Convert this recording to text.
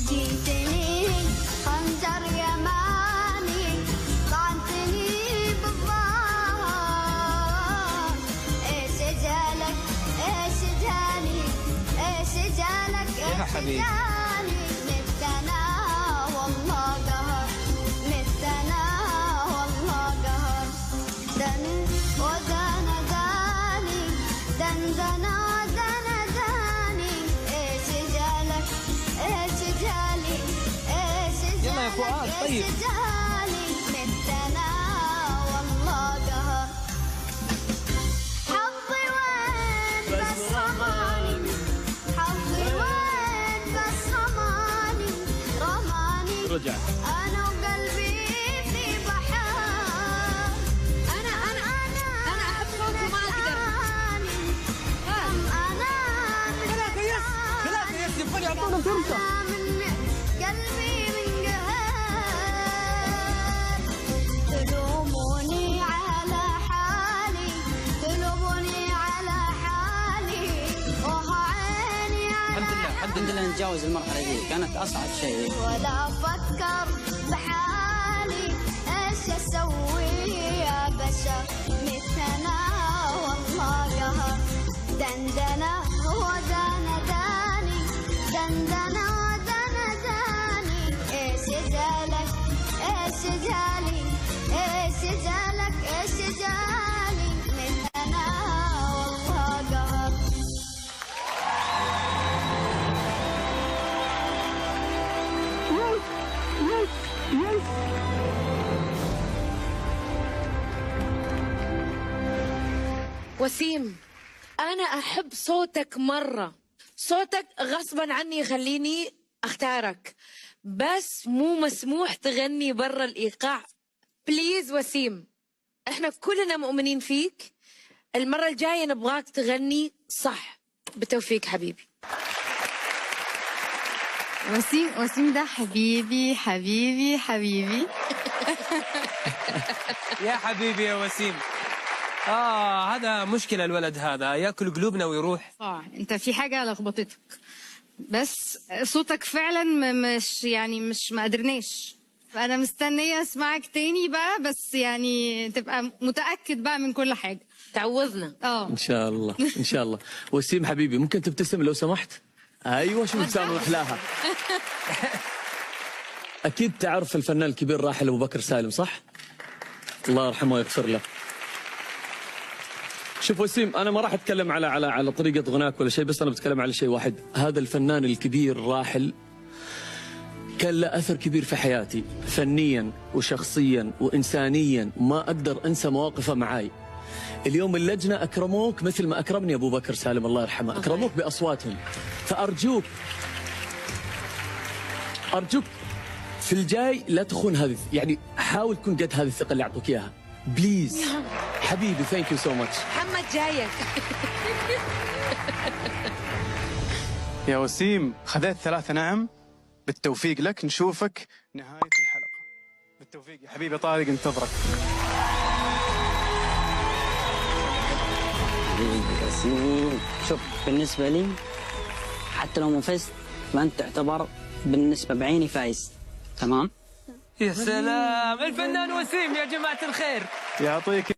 جيتني خنجر يماني طعنتني بالظهر. ايش جالك ايش جاني ايش جالك ايش جاني. متنا والله قهر متنا والله قهر. دن ودن داني دندنا ودن داني. ايش جالك ايش جالي ايش جالك ايش جالي. متنا والله قهر. حظي وين بس رماني حظي وين بس رماني رماني. رجع انا وقلبي في بحر. انا احب صوتي ما اقدر. ثلاثة يكتب يعطونا فرصة. قلبي من قهر. تلوموني على حالي تلوموني على حالي. وعيني على الحمد لله نتجاوز المرحلة دي، كانت أصعب شيء. ولا أفكر بحالي إيش أسوي يا بشر. مثلنا والله قهر. دندنة ودن داني دندنة ودن داني. إيش جالك إيش جالي إيش جالك إيش جالي. مثلنا والله قهر. وسيم، أنا أحب صوتك مرة. صوتك غصبا عني يخليني أختارك، بس مو مسموح تغني برا الإيقاع. بليز وسيم، إحنا كلنا مؤمنين فيك. المرة الجاية نبغاك تغني صح. بالتوفيق حبيبي. وسيم ده حبيبي حبيبي حبيبي. يا حبيبي يا وسيم. هذا مشكلة الولد هذا، ياكل قلوبنا ويروح. انت في حاجة لخبطتك، بس صوتك فعلا مش ما قدرناش. فانا مستنية اسمعك تاني بقى، بس يعني تبقى متأكد بقى من كل حاجة. تعوضنا. ان شاء الله ان شاء الله. وسيم حبيبي ممكن تبتسم لو سمحت؟ ايوه شو ابتسامة محلاها. اكيد تعرف الفنان الكبير راحل ابو بكر سالم صح؟ الله يرحمه ويغفر له. شوف وسيم، انا ما راح اتكلم على طريقه غناك ولا شيء، بس انا بتكلم على شيء واحد. هذا الفنان الكبير راحل كان له اثر كبير في حياتي، فنيا وشخصيا وانسانيا. ما اقدر انسى مواقفه معاي. اليوم اللجنه اكرموك مثل ما اكرمني ابو بكر سالم الله يرحمه، اكرموك باصواتهم. فارجوك في الجاي لا تخون هذه، يعني حاول تكون قد هذه الثقه اللي اعطوك اياها بليز حبيبي. ثانك يو سو ماتش. محمد جايك. يا وسيم خذيت 3 نعم. بالتوفيق لك، نشوفك نهاية الحلقة. بالتوفيق يا حبيبي. طارق انتظرك. وسيم، شوف بالنسبة لي حتى لو ما فزت فأنت تعتبر بالنسبة بعيني فايز. تمام؟ يا سلام الفنان وسيم يا جماعة الخير. يعطيك